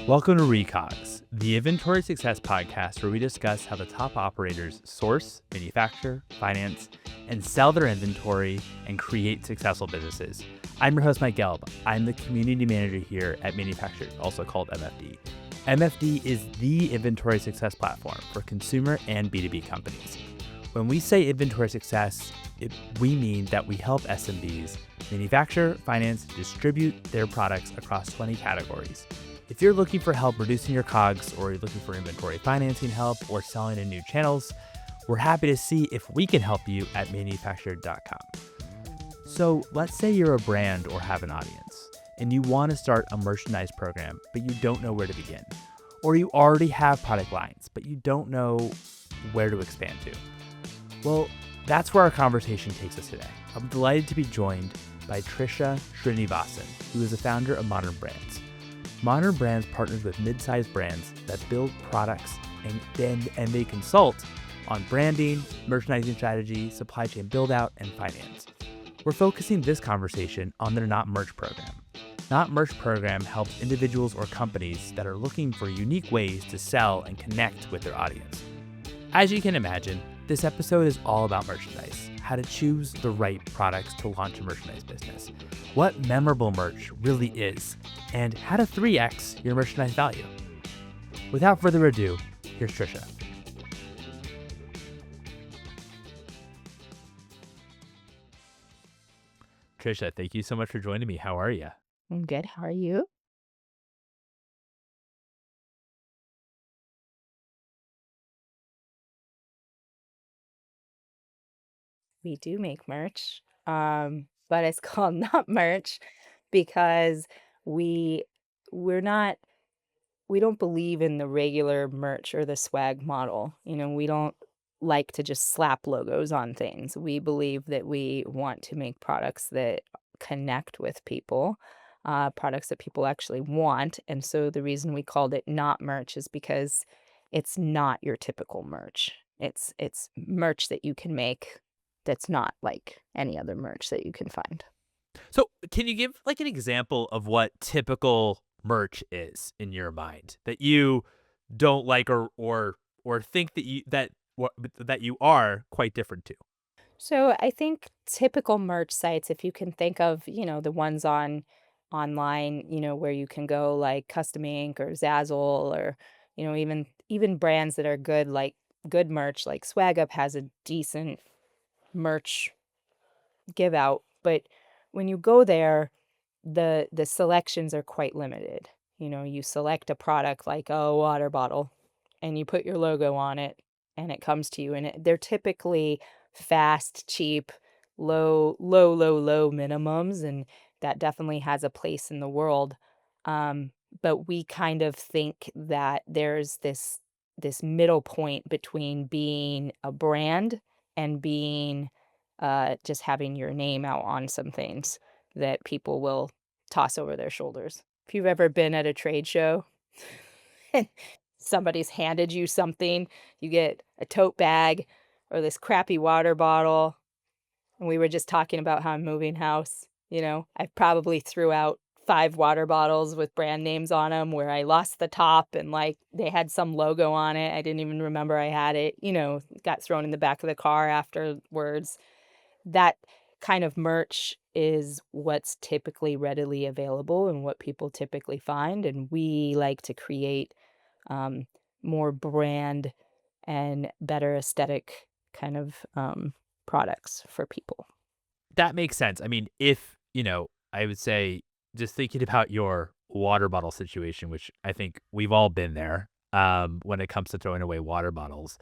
Welcome to Recogs, the inventory success podcast where we discuss how the top operators source, manufacture, finance, and sell their inventory and create successful businesses. I'm your host, Mike Gelb. I'm the community manager here at Manufacturers, also called MFD. MFD is the inventory success platform for consumer and B2B companies. When we say inventory success, we mean that we help SMBs manufacture, finance, distribute their products across 20 categories. If you're looking for help reducing your COGS, or you're looking for inventory financing help or selling in new channels, we're happy to see if we can help you at manufactured.com. So let's say you're a brand or have an audience and you want to start a merchandise program, but you don't know where to begin. Or you already have product lines, but you don't know where to expand to. Well, that's where our conversation takes us today. I'm delighted to be joined by Tricia Srinivasan, who is the founder of Modern Brands. Modern Brands partners with mid-sized brands that build products and they consult on branding, merchandising strategy, supply chain build-out, and finance. We're focusing this conversation on their Not Merch program. Not Merch program helps individuals or companies that are looking for unique ways to sell and connect with their audience. As you can imagine, this episode is all about merchandise, how to choose the right products to launch a merchandise business, what memorable merch really is, and how to 3x your merchandise value. Without further ado, here's Tricia. Tricia, thank you so much for joining me. How are you? I'm good. How are you? We do make merch, but it's called not merch because we we're not we don't believe in the regular merch or the swag model. We don't like to just slap logos on things. We believe that we want to make products that connect with people, products that people actually want. And so the reason we called it not merch is because it's not your typical merch. It's merch that you can make that's not like any other merch that you can find. So can you give like an example of what typical merch is in your mind that you don't like or think that you are quite different to? So I think typical merch sites, if you can think of, the ones online, where you can go like Custom Ink or Zazzle or, even brands that are good, like good merch, like Swag Up has a decent merch give out. But when you go there, the selections are quite limited. You select a product like a water bottle and you put your logo on it and it comes to you and they're typically fast, cheap, low minimums, and that definitely has a place in the world. But we kind of think that there's this middle point between being a brand and being just having your name out on some things that people will toss over their shoulders. If you've ever been at a trade show and somebody's handed you something, you get a tote bag or this crappy water bottle, and we were just talking about how I'm moving house, I probably threw out 5 water bottles with brand names on them where I lost the top and, like, they had some logo on it, I didn't even remember I had it, got thrown in the back of the car afterwards. That kind of merch is what's typically readily available and what people typically find, and we like to create, um, more brand and better aesthetic kind of, products for people. That makes sense. I mean, if, I would say just thinking about your water bottle situation, which I think we've all been there, when it comes to throwing away water bottles.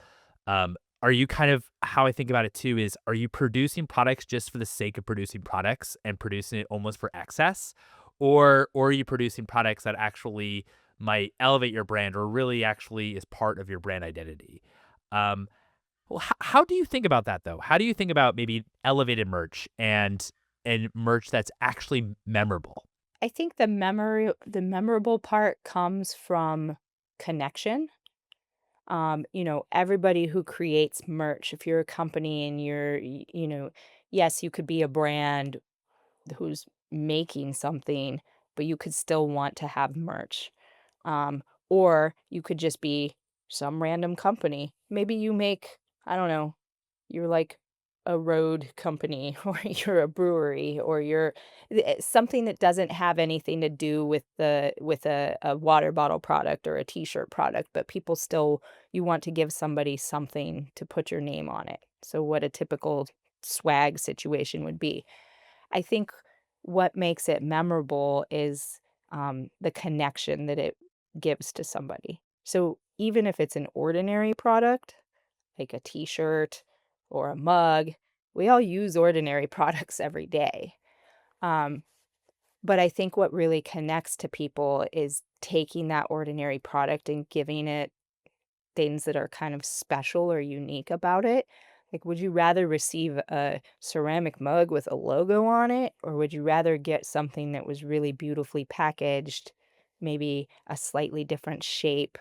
Are you kind of how I think about it too is, are you producing products just for the sake of producing products and producing it almost for excess? Or are you producing products that actually might elevate your brand or really actually is part of your brand identity? Um, well, how do you think about that though? How do you think about maybe elevated merch and merch that's actually memorable? I think the memorable part comes from connection. Everybody who creates merch, if you're a company and yes, you could be a brand who's making something, but you could still want to have merch. Um, or you could just be some random company. Maybe you make, I don't know, you're like a road company or you're a brewery or you're something that doesn't have anything to do with a water bottle product or a t-shirt product, but people still you want to give somebody something to put your name on it. So what a typical swag situation would be. I think what makes it memorable is, the connection that it gives to somebody. So even if it's an ordinary product, like a T-shirt or a mug, we all use ordinary products every day. Um, but I think what really connects to people is taking that ordinary product and giving it things that are kind of special or unique about it. Like, would you rather receive a ceramic mug with a logo on it, or would you rather get something that was really beautifully packaged, maybe a slightly different shape?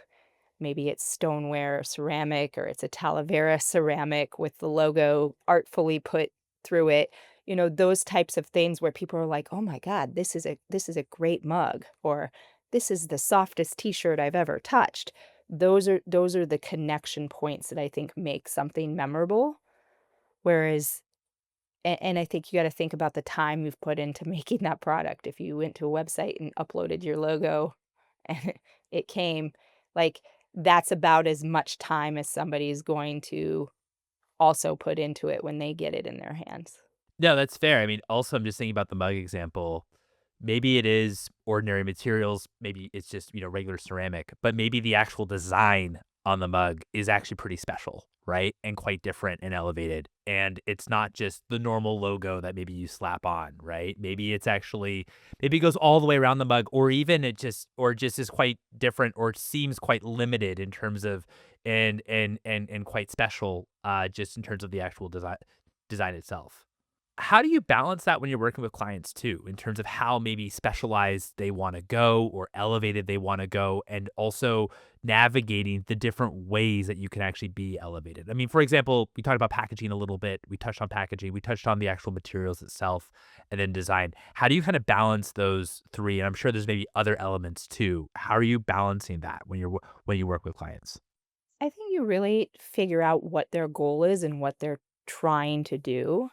Maybe it's stoneware or ceramic, or it's a Talavera ceramic with the logo artfully put through it. You know, those types of things where people are like, "Oh my god, this is a great mug," or "This is the softest t-shirt I've ever touched." Those are the connection points that I think make something memorable. Whereas and I think you gotta think about the time you've put into making that product. If you went to a website and uploaded your logo and it came, like, that's about as much time as somebody is going to also put into it when they get it in their hands. No, that's fair. I mean, also, I'm just thinking about the mug example. Maybe it is ordinary materials. Maybe it's just, regular ceramic, but maybe the actual design on the mug is actually pretty special, right? And quite different and elevated. And it's not just the normal logo that maybe you slap on, right? Maybe it goes all the way around the mug, or even or just is quite different or seems quite limited in terms of and quite special, just in terms of the actual design itself. How do you balance that when you're working with clients too, in terms of how maybe specialized they want to go or elevated they want to go, and also navigating the different ways that you can actually be elevated? I mean, for example, we talked about packaging a little bit. We touched on packaging. We touched on the actual materials itself, and then design. How do you kind of balance those three? And I'm sure there's maybe other elements too. How are you balancing that when you work with clients? I think you really figure out what their goal is and what they're trying to do.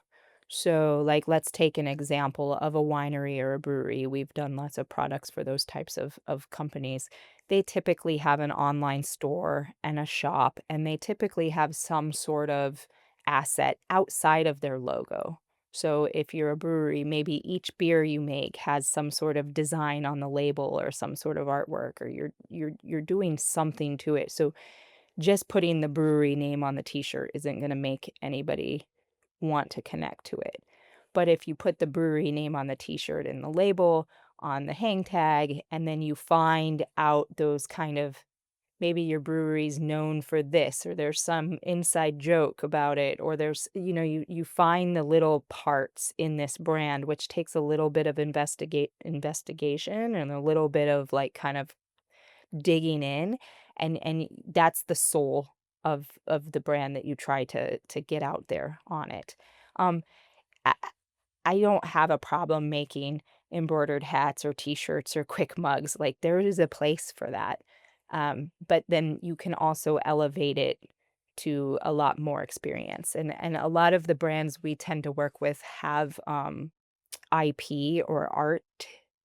So, like, let's take an example of a winery or a brewery. We've done lots of products for those types of companies. They typically have an online store and a shop, and they typically have some sort of asset outside of their logo. So, if you're a brewery, maybe each beer you make has some sort of design on the label or some sort of artwork, or you're doing something to it. So, just putting the brewery name on the t-shirt isn't gonna make anybody want to connect to it. But if you put the brewery name on the t-shirt and the label, on the hang tag, and then you find out those kind of maybe your brewery's known for this, or there's some inside joke about it, or you find the little parts in this brand, which takes a little bit of investigation and a little bit of, like, kind of digging in, and that's the soul of the brand that you try to get out there on it. Um, I I don't have a problem making embroidered hats or T-shirts or quick mugs, like, there is a place for that, but then you can also elevate it to a lot more experience, and a lot of the brands we tend to work with have, IP or art.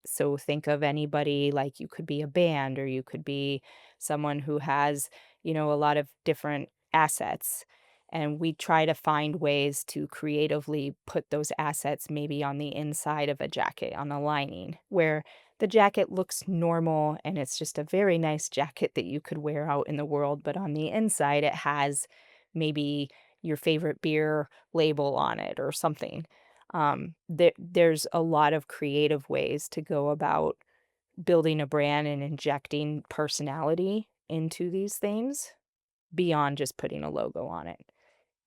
So think of anybody, like, you could be a band or you could be someone who has, a lot of different assets. And we try to find ways to creatively put those assets maybe on the inside of a jacket, on the lining, where the jacket looks normal and it's just a very nice jacket that you could wear out in the world. But on the inside, it has maybe your favorite beer label on it or something. There's a lot of creative ways to go about building a brand and injecting personality into these things beyond just putting a logo on it.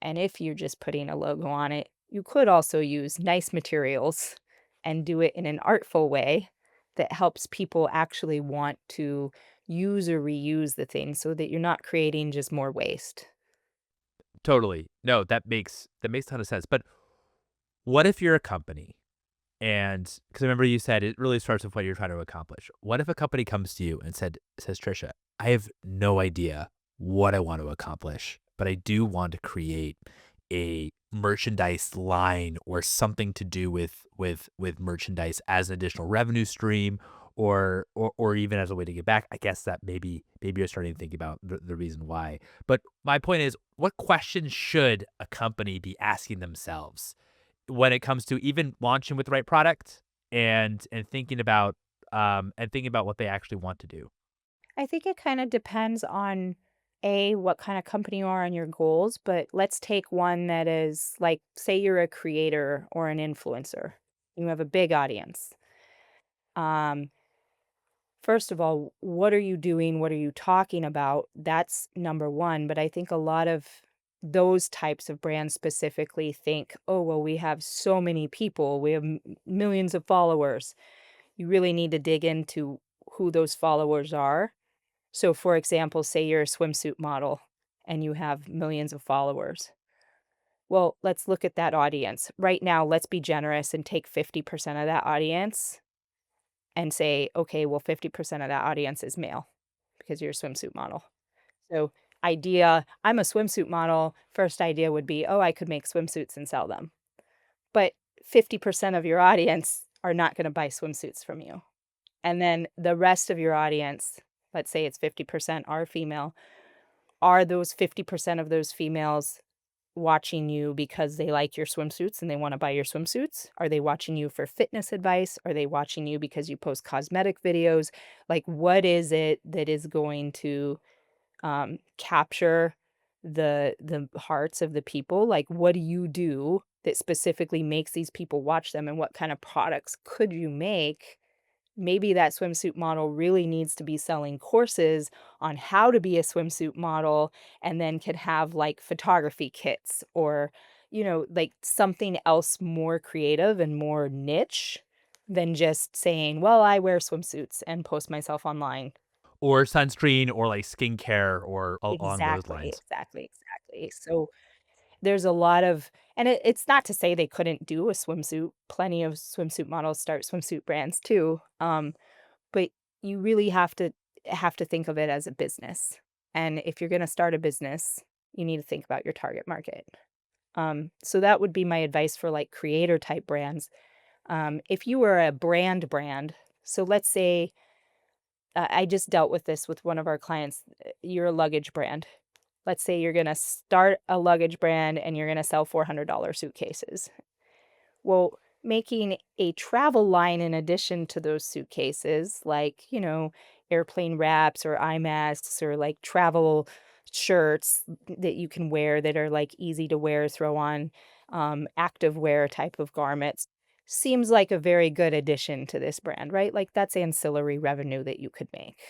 And if you're just putting a logo on it, you could also use nice materials and do it in an artful way that helps people actually want to use or reuse the thing so that you're not creating just more waste. Totally. No, that makes a ton of sense. But what if you're a company And because I remember you said it really starts with what you're trying to accomplish. What if a company comes to you and says, Trisha, I have no idea what I want to accomplish, but I do want to create a merchandise line or something to do with merchandise as an additional revenue stream or even as a way to get back. I guess that maybe you're starting to think about the reason why. But my point is, what questions should a company be asking themselves when it comes to even launching with the right product and thinking about what they actually want to do? I think it kinda depends on, A, what kinda company you are and your goals, but let's take one that is like, say you're a creator or an influencer. You have a big audience. Um, First of all, what are you doing? What are you talking about? That's number 1, but I think a lot of those types of brands specifically think, "Oh, well, we have so many people. We have m millions of followers." You really need to dig into who those followers are. So, for example, say you're a swimsuit model and you have millions of followers. Well, let's look at that audience. Right now, let's be generous and take 50% of that audience and say, okay, well, 50% of that audience is male because you're a swimsuit model. So, I'm a swimsuit model. First idea would be, oh, I could make swimsuits and sell them. But 50% of your audience are not going to buy swimsuits from you. And then the rest of your audience, let's say it's 50% are female, are those 50% of those females watching you because they like your swimsuits and they wanna buy your swimsuits? Are they watching you for fitness advice? Are they watching you because you post cosmetic videos? Like, what is it that is going to, capture the hearts of the people? Like, what do you do that specifically makes these people watch them, and what kind of products could you make? Maybe that swimsuit model really needs to be selling courses on how to be a swimsuit model and then could have like photography kits or, like something else more creative and more niche than just saying, well, I wear swimsuits and post myself online. Or sunscreen or like skincare or along those Exactly, lines? exactly, exactly. So there's a lot of, and it's not to say they couldn't do a swimsuit. Plenty of swimsuit models start swimsuit brands too. But you really have to think of it as a business, and if you're gonna start a business, you need to think about your target market. So that would be my advice for, like, creator type brands. If you were a brand, so let's say, I just dealt with this with one of our clients, you're a luggage brand. Let's say you're gonna start a luggage brand and you're gonna sell $400 suitcases. Well, making a travel line in addition to those suitcases, like, airplane wraps or eye masks or like travel shirts that you can wear that are like easy to wear, throw on, active wear type of garments, seems like a very good addition to this brand, right? Like that's ancillary revenue that you could make.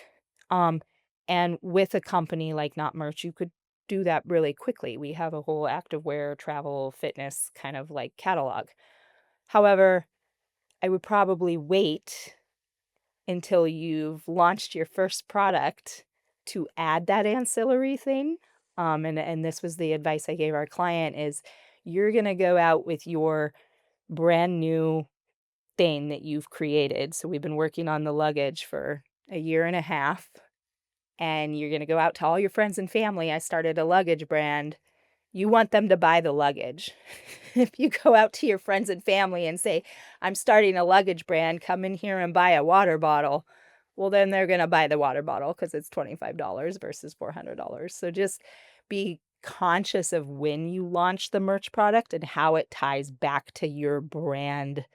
Um, and with a company like Not Merch, you could do that really quickly. We have a whole activewear, travel, fitness kind of like catalog. However, I would probably wait until you've launched your first product to add that ancillary thing. And this was the advice I gave our client is you're gonna go out with your brand new thing that you've created. So we've been working on the luggage for a year and a half, and you're gonna go out to all your friends and family. I started a luggage brand. You want them to buy the luggage. If you go out to your friends and family and say, "I'm starting a luggage brand, come in here and buy a water bottle," well, then they're gonna buy the water bottle because it's $25 versus $400. So just be conscious of when you launch the merch product and how it ties back to your brand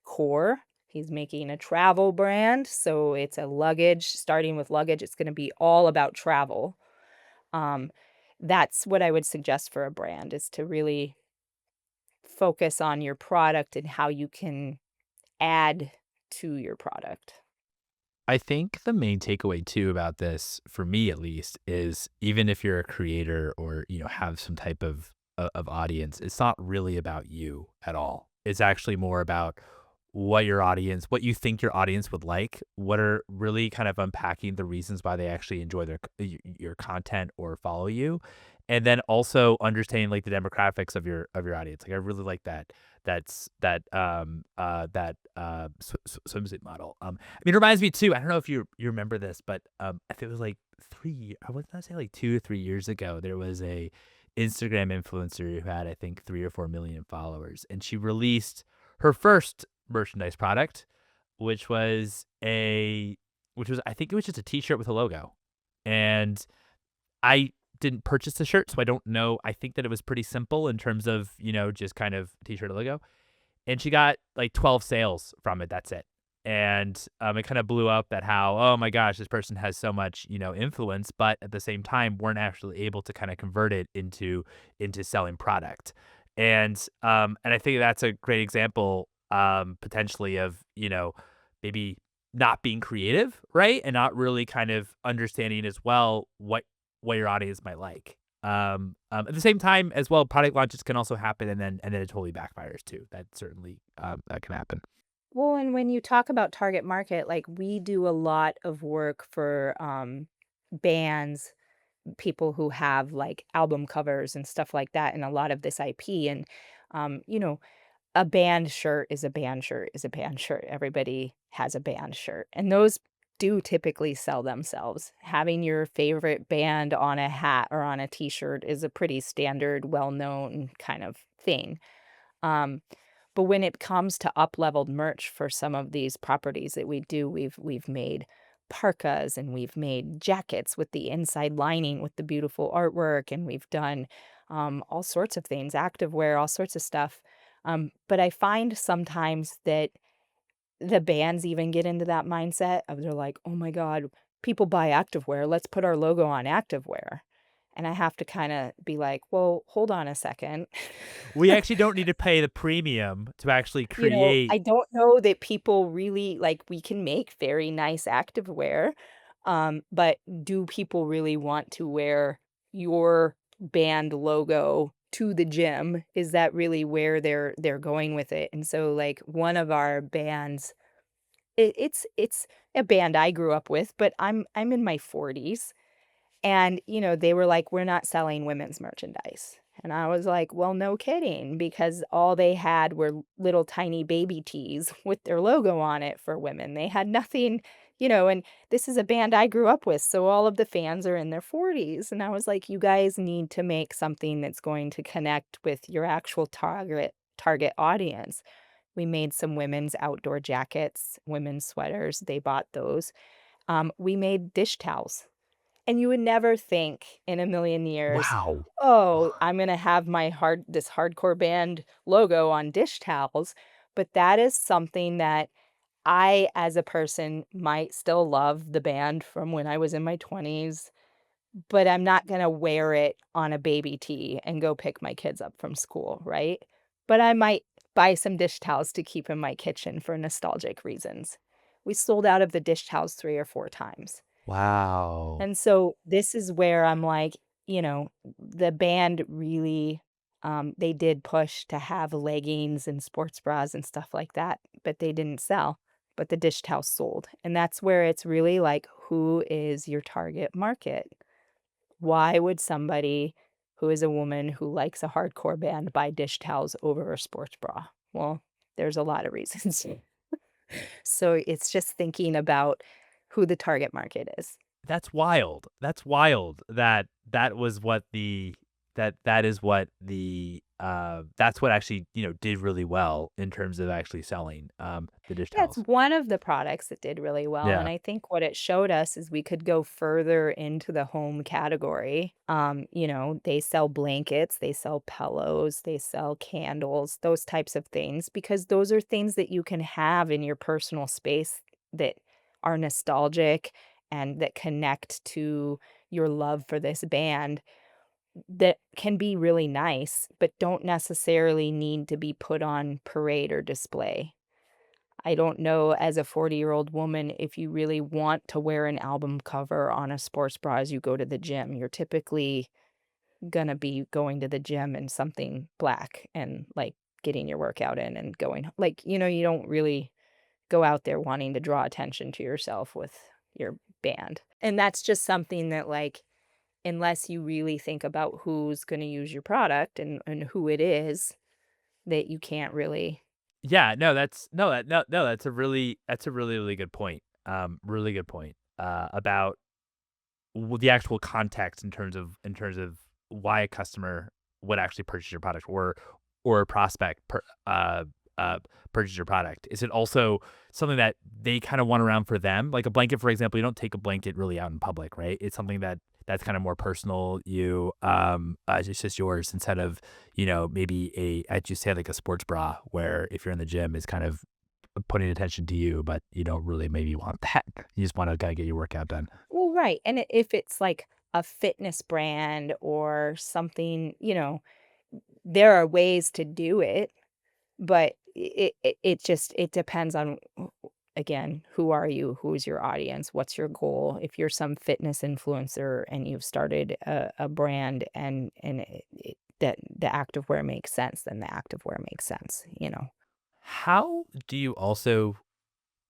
core. He's making a travel brand, so it's a luggage, starting with luggage, it's gonna be all about travel. Um, that's what I would suggest for a brand is to really focus on your product and how you can add to your product. I think the main takeaway too about this, for me at least, is even if you're a creator or have some type of audience, it's not really about you at all. It's actually more about what you think your audience would like, what are really kind of unpacking the reasons why they actually enjoy your content or follow you, and then also understanding like the demographics of your audience. Like I really like swimsuit model. I mean, it reminds me too. I don't know if you remember this, but I think it was like I was gonna say like 2 to 3 years ago. There was a Instagram influencer who had I think 3 or 4 million followers, and she released her first merchandise product, which was a which was I think it was just a T-shirt with a logo, and I didn't purchase the shirt, so I don't know. I think that it was pretty simple in terms of just kind of T-shirt and logo, and she got like 12 sales from it. That's it. And it kind of blew up that how, oh my gosh, this person has so much, influence, but at the same time, weren't actually able to kind of convert it into selling product. And I think that's a great example, potentially of, maybe not being creative, right? And not really kind of understanding as well what your audience might like. At the same time as well, product launches can also happen, and then it totally backfires too. That certainly that can happen. Well, and when you talk about target market, like, we do a lot of work for, bands, people who have, like, album covers and stuff like that, and a lot of this IP, and, you know, a band shirt is a band shirt is a band shirt. Everybody has a band shirt, and those do typically sell themselves. Having your favorite band on a hat or on a T-shirt is a pretty standard, well-known kind of thing. Um, but when it comes to up-leveled merch for some of these properties that we do, we've made parkas and we've made jackets with the inside lining with the beautiful artwork, and we've done, all sorts of things, activewear, all sorts of stuff. But I find sometimes that the bands even get into that mindset of they're like, "Oh my god, people buy activewear, let's put our logo on activewear." And I have to kinda be like, "Well, hold on a second." We actually don't need to pay the premium to actually I create. don't know that people really like, we can make very nice activewear, but do people really want to wear your band logo to the gym? Is that really where they're going with it? And so, like, one of our bands it's a band I grew up with, but I'm in my 40s, and, they were like, "We're not selling women's merchandise." And I was like, "Well, no kidding," because all they had were little tiny baby tees with their logo on it for women. They had nothing, and this is a band I grew up with, so all of the fans are in their 40s, and I was like, "You guys need to make something that's going to connect with your actual target audience." We made some women's outdoor jackets, women's sweaters, they bought those. We made dish towels. And you would never think in a million years, Wow. "Oh, I'm gonna have this hardcore band logo on dish towels," but that is something that I, as a person, might still love the band from when I was in my 20s, but I'm not gonna wear it on a baby tee and go pick my kids up from school, right? But I might buy some dish towels to keep in my kitchen for nostalgic reasons. We sold out of the dish towels 3 or 4 times. Wow. And so this is where I'm like, the band really, they did push to have leggings and sports bras and stuff like that, but they didn't sell. But the dish towel sold. And that's where it's really like, who is your target market? Why would somebody who is a woman who likes a hardcore band buy dish towels over a sports bra? Well, there's a lot of reasons. So it's just thinking about who the target market is. That's wild. That's wild that that was what the that is what the that's what actually, did really well in terms of actually selling, the dish Yeah, it's towels. one of the products that did really well, and Yeah. I think what it showed us is we could go further into the home category. They sell blankets, they sell pillows, they sell candles, those types of things, because those are things that you can have in your personal space that are nostalgic and that connect to your love for this band that can be really nice, but don't necessarily need to be put on parade or display. I don't know as a 40-year-old woman if you really want to wear an album cover on a sports bra as you go to the gym. You're typically gonna be going to the gym in something black and, like, getting your workout in and going like, you don't really go out there wanting to draw attention to yourself with your band. And that's just something that, like, unless you really think about who's gonna use your product and who it is, that you can't really. Yeah, no, that's no, that no, no, that's a really, really good point. Really good point, about the actual context in terms of why a customer would actually purchase your product or a prospect uh, purchase your product. Is it also something that they kind of want around for them? Like a blanket, for example, you don't take a blanket really out in public, right? It's something that's kind of more personal. It's just yours instead of maybe as you say, like a sports bra, where if you're in the gym, is kind of putting attention to you, but you don't really maybe want that. You just want to kind of get your workout done. Well, right, and if it's like a fitness brand or something, there are ways to do it, but it just it depends on, again, who are you? Who's your audience? What's your goal? If you're some fitness influencer and you've started a brand and that the activewear makes sense, then the activewear makes sense. How do you also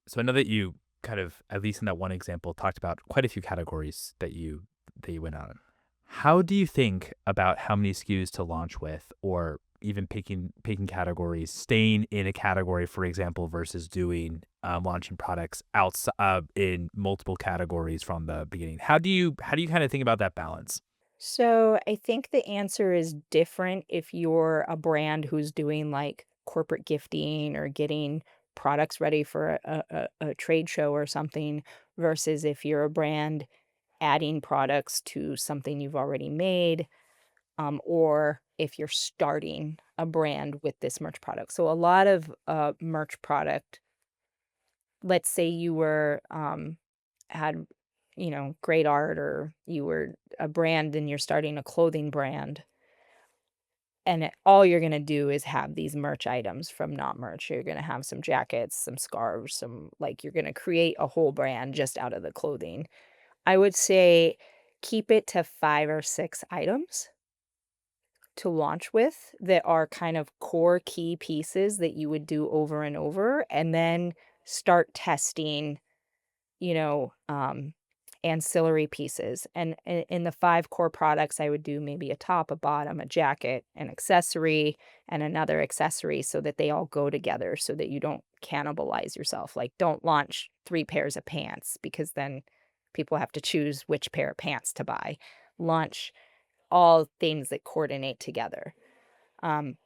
So I know that you kind of, at least in that one example, talked about quite a few categories that you went on. How do you think about how many SKUs to launch with, or even picking categories, staying in a category, for example, versus doing launching products outside in multiple categories from the beginning? How do you kind of think about that balance? So I think the answer is different if you're a brand who's doing like corporate gifting or getting products ready for a trade show or something versus if you're a brand adding products to something you've already made, or if you're starting a brand with this merch product. So a lot of merch product, let's say you were had great art, or you were a brand and you're starting a clothing brand, and all you're going to do is have these merch items from not merch. You're going to have some jackets, some scarves, some, like, you're going to create a whole brand just out of the clothing. I would say keep it to 5 or 6 items to launch with that are kind of core key pieces that you would do over and over, and then start testing, you know, um, ancillary pieces. And in the 5 core products, I would do maybe a top, a bottom, a jacket, an accessory, and another accessory, so that they all go together so that you don't cannibalize yourself. Like, don't launch 3 pairs of pants because then people have to choose which pair of pants to buy. Launch all things that coordinate together. Um,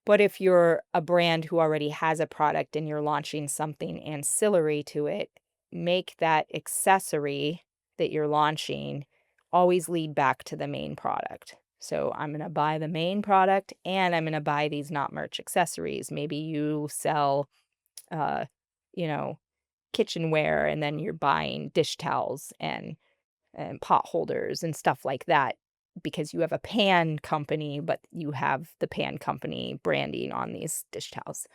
but if you're a brand who already has a product and you're launching something ancillary to it, make that accessory that you're launching always lead back to the main product. So I'm going to buy the main product and I'm going to buy these not merch accessories. Maybe you sell, uh, you know, kitchenware, and then you're buying dish towels and pot holders and stuff like that, because you have a pan company, but you have the pan company branding on these dish towels.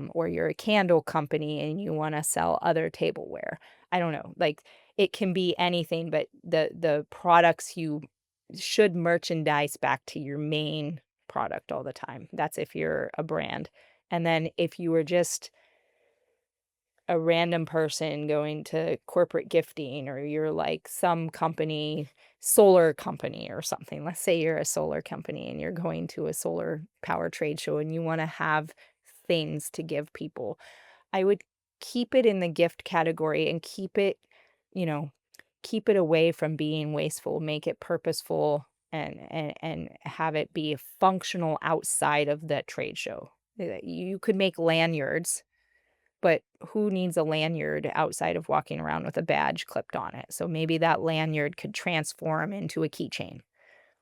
Or you're a candle company and you want to sell other tableware. I don't know. Like, it can be anything, but the products you should merchandise back to your main product all the time. That's if you're a brand. And then if you were just a random person going to corporate gifting, or you're like some company, solar company or something. Let's say you're a solar company and you're going to a solar power trade show and you want to have things to give people. I would keep it in the gift category and you know, keep it away from being wasteful, make it purposeful, and have it be functional outside of that trade show. You could make lanyards, but who needs a lanyard outside of walking around with a badge clipped on it? So maybe that lanyard could transform into a keychain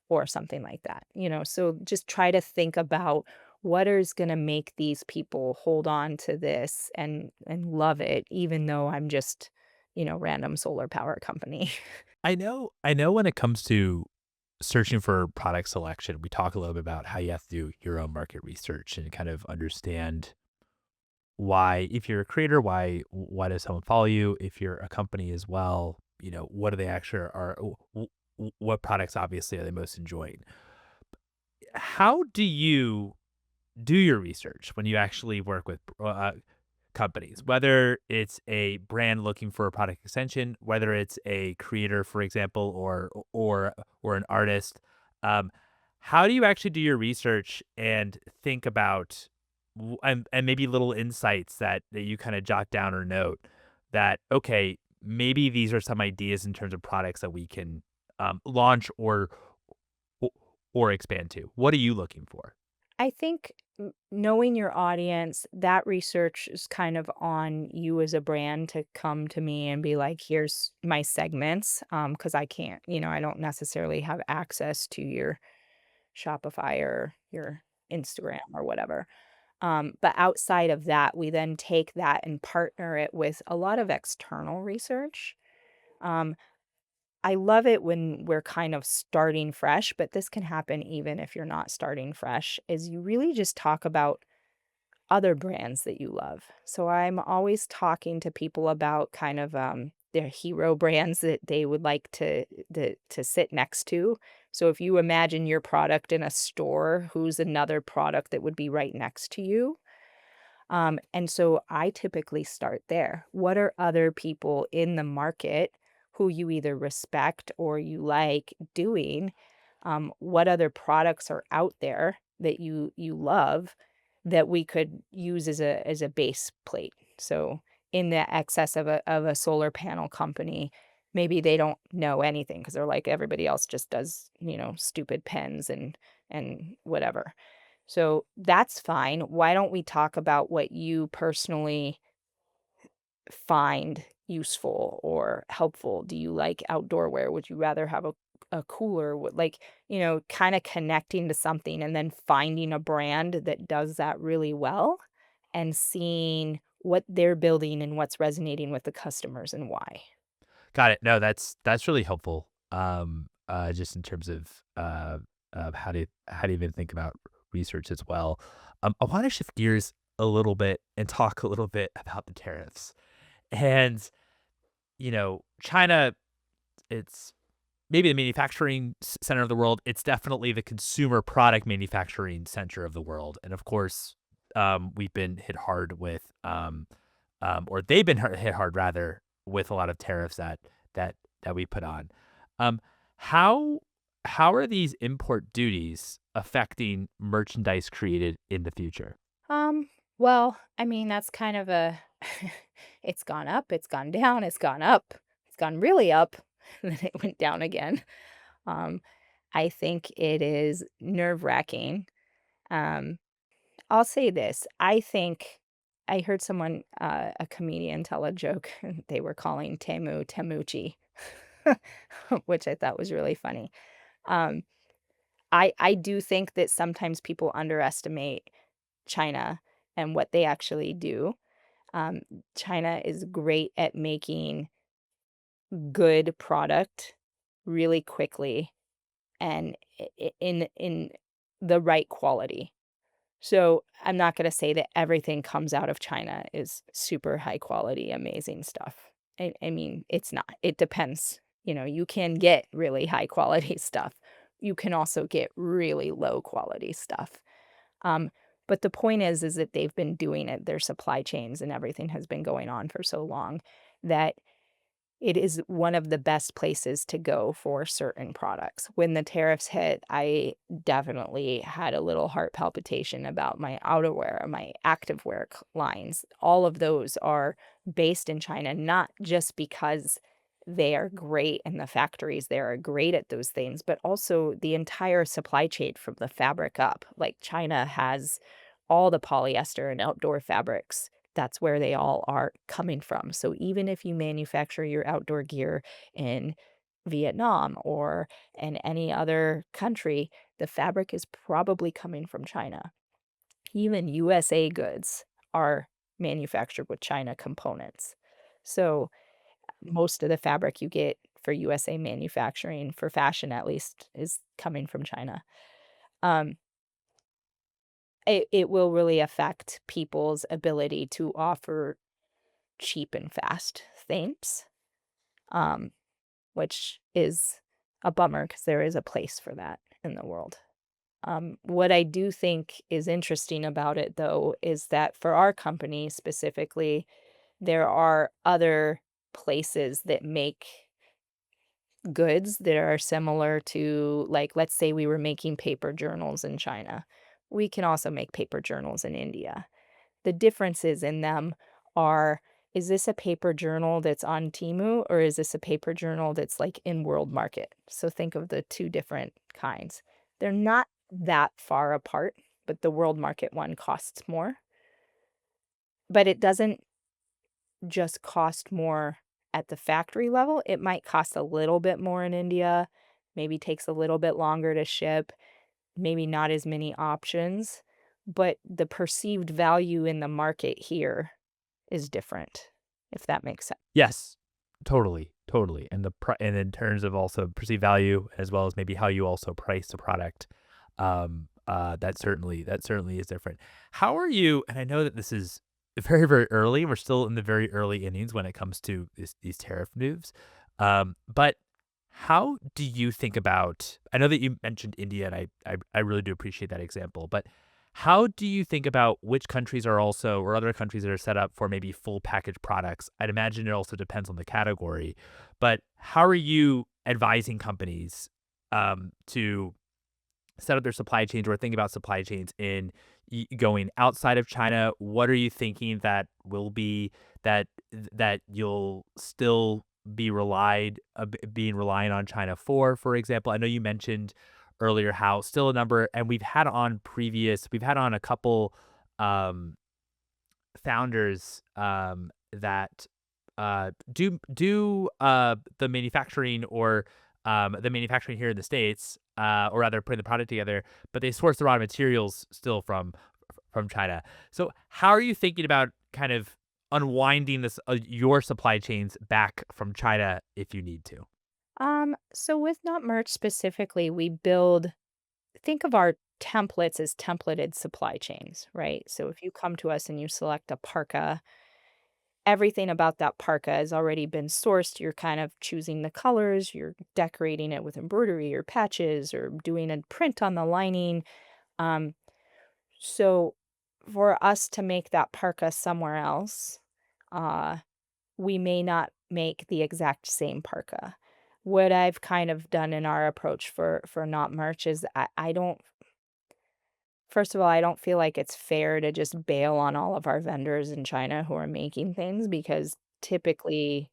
or something like that. So just try to think about what is going to make these people hold on to this and love it, even though I'm just, random solar power company. I know when it comes to searching for product selection, we talk a little bit about how you have to do your own market research and kind of understand why, if you're a creator, why does someone follow you? If you're a company as well, what do they actually what products obviously are they most enjoying? How do you do your research when you actually work with? companies, whether it's a brand looking for a product extension, whether it's a creator, for example, or an artist. Um, how do you actually do your research and think about and maybe little insights that you kind of jot down or note that okay, maybe these are some ideas in terms of products that we can launch or or expand to. What are you looking for? I think knowing your audience, that research is kind of on you as a brand to come to me and be like, here's my segments. Because I can't, I don't necessarily have access to your Shopify or your Instagram or whatever. But outside of that, we then take that and partner it with a lot of external research. Um, I love it when we're kind of starting fresh, but this can happen even if you're not starting fresh, is you really just talk about other brands that you love. So I'm always talking to people about kind of their hero brands that they would like to sit next to. So if you imagine your product in a store, who's another product that would be right next to you? And so I typically start there. What are other people in the market who you either respect or you like doing? What other products are out there that you love that we could use as a base plate? So in the excess of a solar panel company, maybe they don't know anything because they're like everybody else just does, stupid pens and whatever. So that's fine. Why don't we talk about what you personally find useful or helpful? Do you like outdoor wear? Would you rather have a cooler? Like, kind of connecting to something and then finding a brand that does that really well and seeing what they're building and what's resonating with the customers and why. Got it. No, that's really helpful. Just in terms of how to even think about research as well. I want to shift gears a little bit and talk a little bit about the tariffs. And China, it's maybe the manufacturing center of the world. It's definitely the consumer product manufacturing center of the world. And of course, we've been hit hard with or they've been hit hard rather with a lot of tariffs that that we put on. Um, how how are these import duties affecting merchandise created in the future? Well, I mean, that's kind of a it's gone up, it's gone down, it's gone up, it's gone really up, and then it went down again. Um, I think it is nerve-wracking. Um, I'll say this, I think I heard someone, a comedian tell a joke, they were calling Temu Temuchi, which I thought was really funny. Um, I do think that sometimes people underestimate China and what they actually do. Um, China is great at making good product really quickly and in the right quality. So I'm not going to say that everything comes out of China is super high quality, amazing stuff. I mean, it's not. It depends. You can get really high quality stuff. You can also get really low quality stuff. Um, but the point is that they've been doing it, their supply chains and everything has been going on for so long that it is one of the best places to go for certain products. When the tariffs hit, I definitely had a little heart palpitation about my outerwear, my activewear lines. All of those are based in China, not just because they are great and the factories there are great at those things, but also the entire supply chain from the fabric up. Like China has all the polyester and outdoor fabrics, that's where they all are coming from. So even if you manufacture your outdoor gear in Vietnam or in any other country, the fabric is probably coming from China. Even USA goods are manufactured with China components. So most of the fabric you get for USA manufacturing, for fashion at least, is coming from China. Um, it will really affect people's ability to offer cheap and fast things, um, which is a bummer because there is a place for that in the world. What I do think is interesting about it, though, is that for our company specifically, there are other places that make goods that are similar to, like, let's say we were making paper journals in China. We can also make paper journals in India. The differences in them are, is this a paper journal that's on Temu, or is this a paper journal that's, like, in world market? So think of the 2 different kinds. They're not that far apart, but the world market one costs more, but it doesn't just cost more at the factory level. It might cost a little bit more in India, maybe takes a little bit longer to ship, maybe not as many options, but the perceived value in the market here is different, if that makes sense. Yes, totally, totally. And and in terms of also perceived value as well as maybe how you also price the product, that certainly is different. How are you? And I know that this is very very early. We're still in the very early innings when it comes to these tariff moves. But how do you think about? I know that you mentioned India, and I really do appreciate that example. But how do you think about which countries are also or other countries that are set up for maybe full package products? I'd imagine it also depends on the category, but how are you advising companies to set up their supply chains or think about supply chains in going outside of China? What are you thinking that will be that you'll still be being reliant on China for example? I know you mentioned earlier how still a number, and we've had on a couple um, founders that do the manufacturing or the manufacturing here in the states, or rather putting the product together, but they source the raw materials still from China. So how are you thinking about kind of unwinding this your supply chains back from China if you need to? So with Not Merch specifically, we build, think of our templates as templated supply chains, right? So if you come to us and you select a parka, everything about that parka has already been sourced. You're kind of choosing the colors, you're decorating it with embroidery or patches or doing a print on the lining. Um, so for us to make that parka somewhere else, uh, we may not make the exact same parka. What I've kind of done in our approach for Not Merch is I don't, first of all, I don't feel like it's fair to just bail on all of our vendors in China who are making things, because typically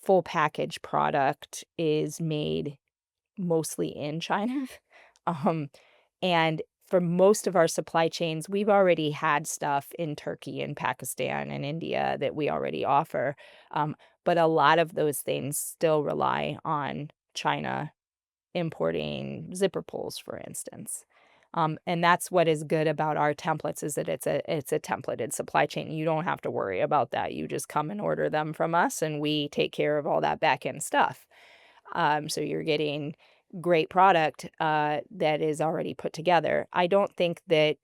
full package product is made mostly in China. Um, and for most of our supply chains, we've already had stuff in Turkey and Pakistan and India that we already offer. Um, but a lot of those things still rely on China importing zipper pulls, for instance. And that's what is good about our templates, is that it's a templated supply chain. You don't have to worry about that. You just come and order them from us, and we take care of all that back end stuff. So you're getting great product that is already put together. I don't think that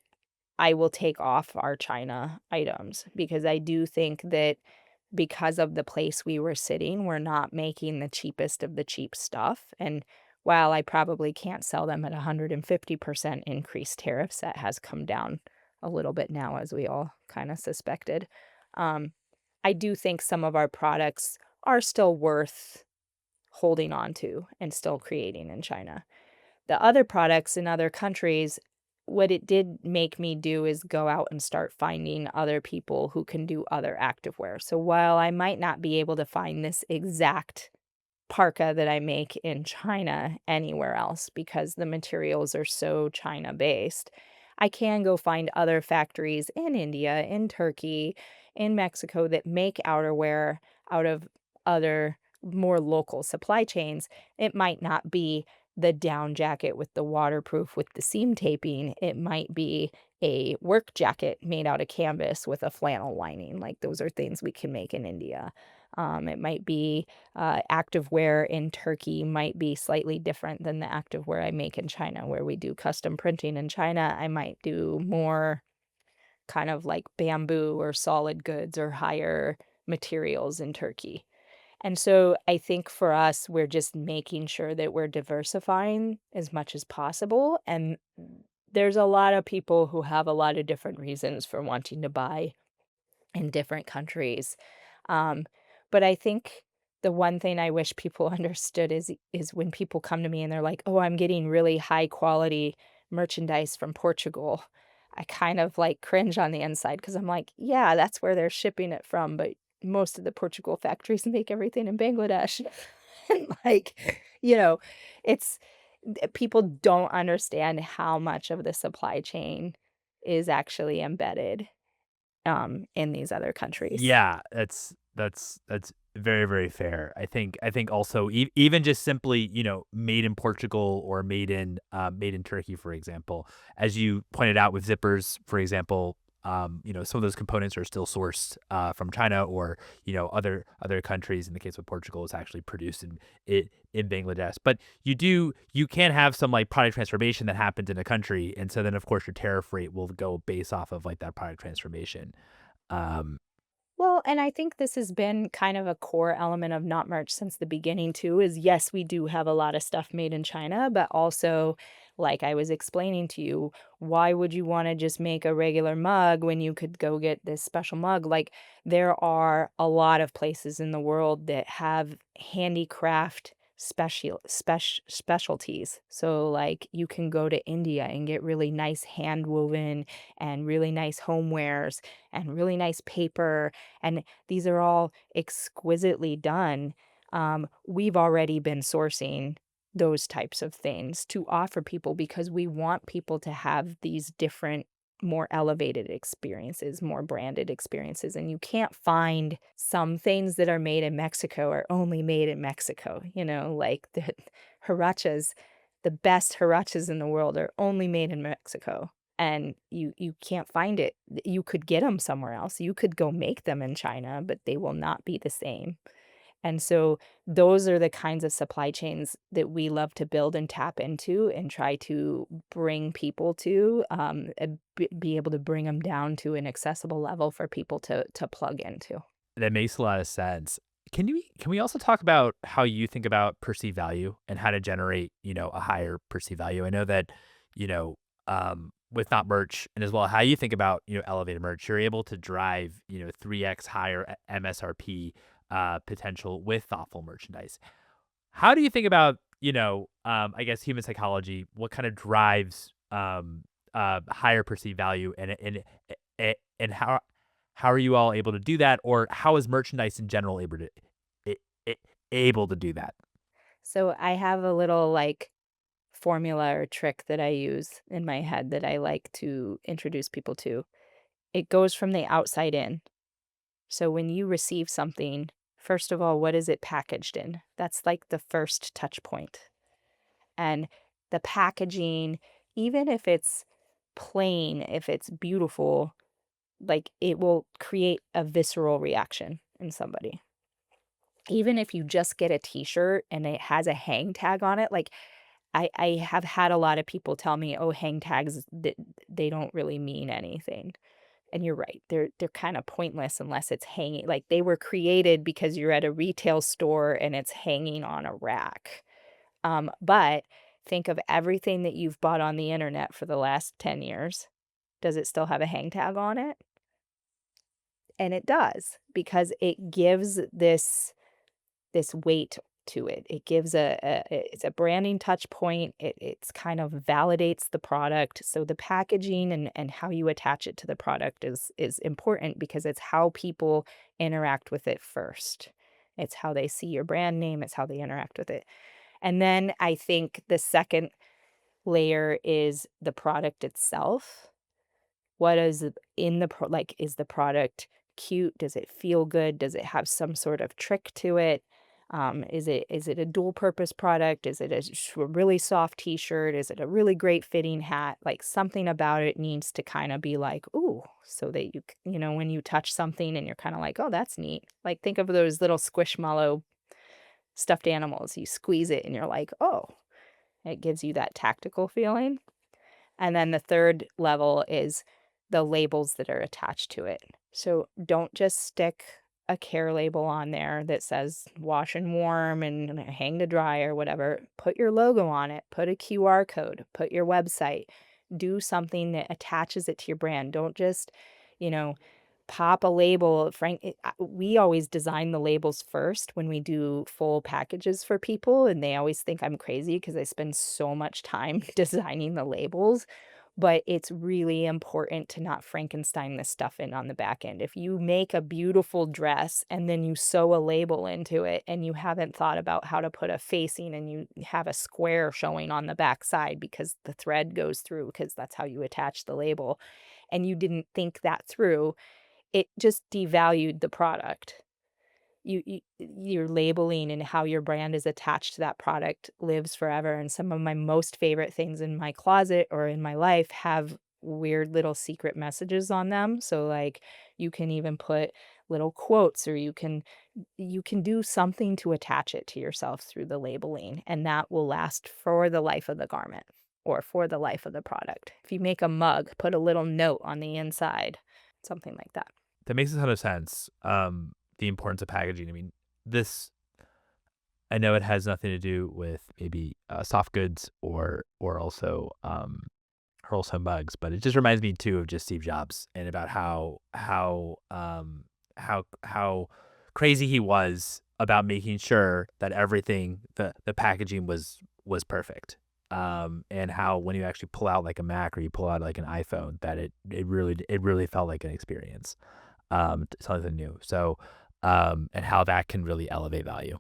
I will take off our China items, because I do think that because of the place we were sitting, we're not making the cheapest of the cheap stuff. And while I probably can't sell them at 150% increased tariffs, that has come down a little bit now, as we all kind of suspected. Um, I do think some of our products are still worth holding on to and still creating in China. The other products in other countries, what it did make me do is go out and start finding other people who can do other activewear. So while I might not be able to find this exact parka that I make in China anywhere else because the materials are so China based, I can go find other factories in India, in Turkey, in Mexico that make outerwear out of other more local supply chains. It might not be the down jacket with the waterproof with the seam taping. It might be a work jacket made out of canvas with a flannel lining. Like, those are things we can make in India. It might be activewear in Turkey might be slightly different than the activewear I make in China, where we do custom printing in China. I might do more kind of like bamboo or solid goods or higher materials in Turkey. And so I think for us, we're just making sure that we're diversifying as much as possible. And there's a lot of people who have a lot of different reasons for wanting to buy in different countries. Um, but I think the one thing I wish people understood is when people come to me and they're like, "Oh, I'm getting really high quality merchandise from Portugal." I kind of like cringe on the inside because I'm like, "Yeah, that's where they're shipping it from, but most of the Portugal factories make everything in Bangladesh." And like, you know, it's people don't understand how much of the supply chain is actually embedded in these other countries. Yeah, that's very, very fair. I think also even just simply, made in Portugal or made in Turkey, for example, as you pointed out with zippers, for example, some of those components are still sourced from China or other countries. In the case of Portugal, it's actually produced in Bangladesh. But you can have some like product transformation that happens in a country, and so then of course your tariff rate will go based off of like that product transformation. Um, Well, and I think this has been kind of a core element of Not Merch since the beginning too, is yes, we do have a lot of stuff made in China, but also, like I was explaining to you, why would you want to just make a regular mug when you could go get this special mug? Like there are a lot of places in the world that have handicraft specialties. So like you can go to India and get really nice hand woven and really nice homewares and really nice paper, and these are all exquisitely done. We've already been sourcing those types of things to offer people because we want people to have these different, more elevated experiences, more branded experiences. And you can't find some things that are made in Mexico are only made in Mexico, like the huaraches, the best huaraches in the world are only made in Mexico, and you can't find it. You could get them somewhere else. You could go make them in China, but they will not be the same. And so those are the kinds of supply chains that we love to build and tap into and try to bring people to, and be able to bring them down to an accessible level for people to plug into. that makes a lot of sense. Can we also talk about how you think about perceived value and how to generate, a higher perceived value? I know that, with not merch and as well how you think about, elevated merch, you're able to drive, 3x higher MSRP potential with thoughtful merchandise. How do you think about, I guess human psychology? What kind of drives higher perceived value and how are you all able to do that, or how is merchandise in general a- able to do that? So I have a little like formula or trick that I use in my head that I like to introduce people to. It goes from the outside in. So when you receive something, first of all, what is it packaged in? That's like the first touch point. And the packaging, even if it's plain, if it's beautiful, like it will create a visceral reaction in somebody. Even if you just get a t-shirt and it has a hang tag on it, like I have had a lot of people tell me, "Oh, hang tags, they don't really mean anything." And you're right. They're kinda pointless unless it's hanging, like, they were created because you're at a retail store and it's hanging on a rack. But think of everything that you've bought on the internet for the last 10 years. Does it still have a hang tag on it? And it does, because it gives this weight to it. It gives it's a branding touch point. It's kind of validates the product. So the packaging and how you attach it to the product is important because it's how people interact with it first. It's how they see your brand name, it's how they interact with it. And then I think the second layer is the product itself. What is in the like, is the product cute? Does it feel good? Does it have some sort of trick to it? Is it a dual purpose product? Is it a really soft t-shirt? Is it a really great fitting hat? Like something about it needs to kind of be like, ooh, so that when you touch something and you're kind of like, oh, that's neat. Like think of those little squishmallow stuffed animals. You squeeze it and you're like, oh, it gives you that tactical feeling. And then the third level is the labels that are attached to it. So don't just stick a care label on there that says wash and warm and hang to dry or whatever. Put your logo on it, put a QR code, put your website. Do something that attaches it to your brand. Don't just, you know, pop a label. We always design the labels first when we do full packages for people, and they always think I'm crazy because I spend so much time designing the labels. But it's really important to not Frankenstein this stuff in on the back end. If you make a beautiful dress and then you sew a label into it and you haven't thought about how to put a facing and you have a square showing on the back side because the thread goes through, because that's how you attach the label, and you didn't think that through, it just devalued the product. Your labeling and how your brand is attached to that product lives forever, and some of my most favorite things in my closet or in my life have weird little secret messages on them, so, like, you can even put little quotes, or you can do something to attach it to yourself through the labeling, and that will last for the life of the garment or for the life of the product. If you make a mug, put a little note on the inside, something like that. That makes a ton of sense. The importance of packaging. I mean, this I know it has nothing to do with maybe soft goods or also mugs, but it just reminds me too of just Steve Jobs and about how crazy he was about making sure that everything the packaging was perfect. And how when you actually pull out like a Mac or you pull out like an iPhone, that it really felt like an experience, something new. So, and how that can really elevate value.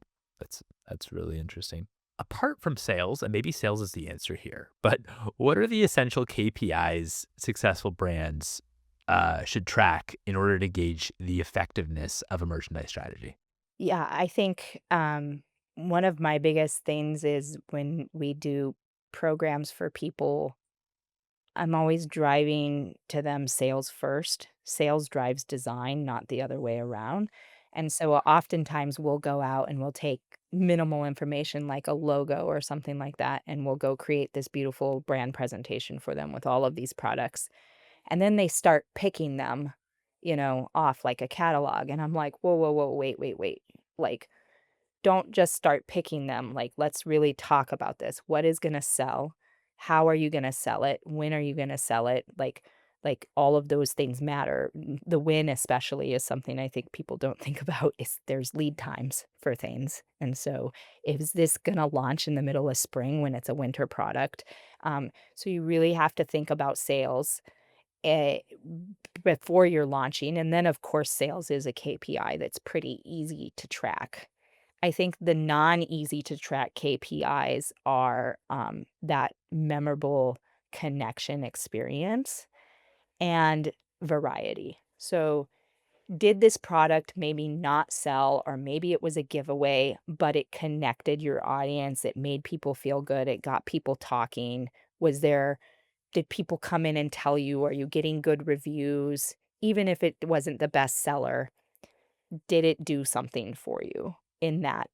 That's really interesting. Apart from sales, and maybe sales is the answer here, but what are the essential KPIs successful brands should track in order to gauge the effectiveness of a merchandise strategy? Yeah, I think, one of my biggest things is when we do programs for people, I'm always driving to them sales first. Sales drives design, not the other way around, and so oftentimes we'll go out and we'll take minimal information like a logo or something like that, and we'll go create this beautiful brand presentation for them with all of these products, and then they start picking them, off like a catalog, and I'm like, "Whoa, whoa, whoa, wait, wait, wait." Like, don't just start picking them, like, let's really talk about this. What is gonna sell? How are you gonna sell it? When are you gonna sell it? Like, all of those things matter. The when especially is something I think people don't think about is there's lead times for things, and so, is this gonna launch in the middle of spring when it's a winter product? So you really have to think about sales, eh, before you're launching, and then, of course, sales is a KPI that's pretty easy to track. I think the non-easy to track KPIs are, that memorable connection experience and variety. So, did this product maybe not sell, or maybe it was a giveaway, but it connected your audience, it made people feel good, it got people talking? Did people come in and tell you, are you getting good reviews? Even if it wasn't the best seller, did it do something for you in that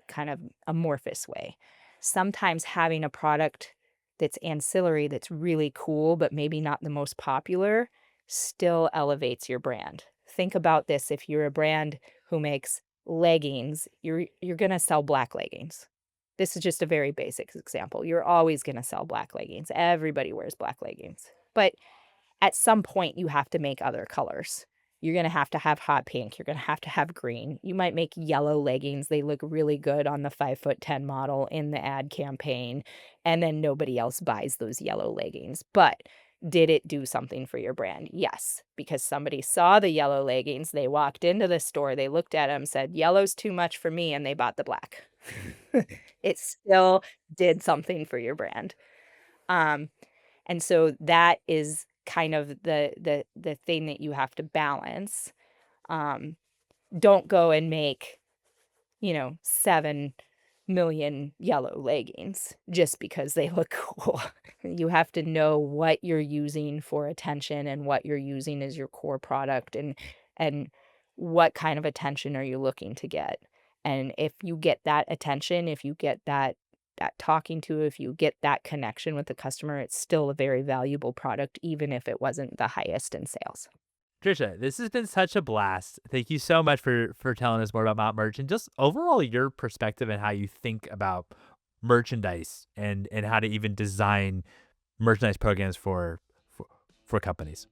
kind of amorphous way? Sometimes having a product that's ancillary that's really cool, but maybe not the most popular, still elevates your brand. Think about this, if you're a brand who makes leggings, you're gonna sell black leggings. This is just a very basic example. You're always gonna sell black leggings. Everybody wears black leggings. But at some point, you have to make other colors. You're gonna have to have hot pink, you're gonna have to have green. You might make yellow leggings, they look really good on the 5'10" model in the ad campaign, and then nobody else buys those yellow leggings. But did it do something for your brand? Yes, because somebody saw the yellow leggings, they walked into the store, they looked at them, said, "Yellow's too much for me," and they bought the black. It still did something for your brand. Um, and so that is kind of the thing that you have to balance. Um, don't go and make, 7 million yellow leggings just because they look cool. You have to know what you're using for attention and what you're using as your core product, and what kind of attention are you looking to get. And if you get that attention, if you get that talking to, if you get that connection with the customer, it's still a very valuable product, even if it wasn't the highest in sales. Trisha, this has been such a blast. Thank you so much for telling us more about Mount Merch and just overall your perspective and how you think about merchandise and how to even design merchandise programs for companies.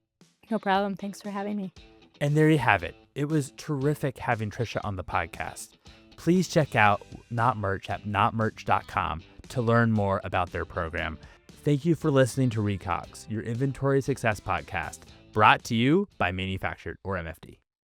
No problem. Thanks for having me. And there you have it. It was terrific having Tricia on the podcast. Please check out Not Merch at notmerch.com to learn more about their program. Thank you for listening to Recox, your inventory success podcast, brought to you by Manufactured or MFD.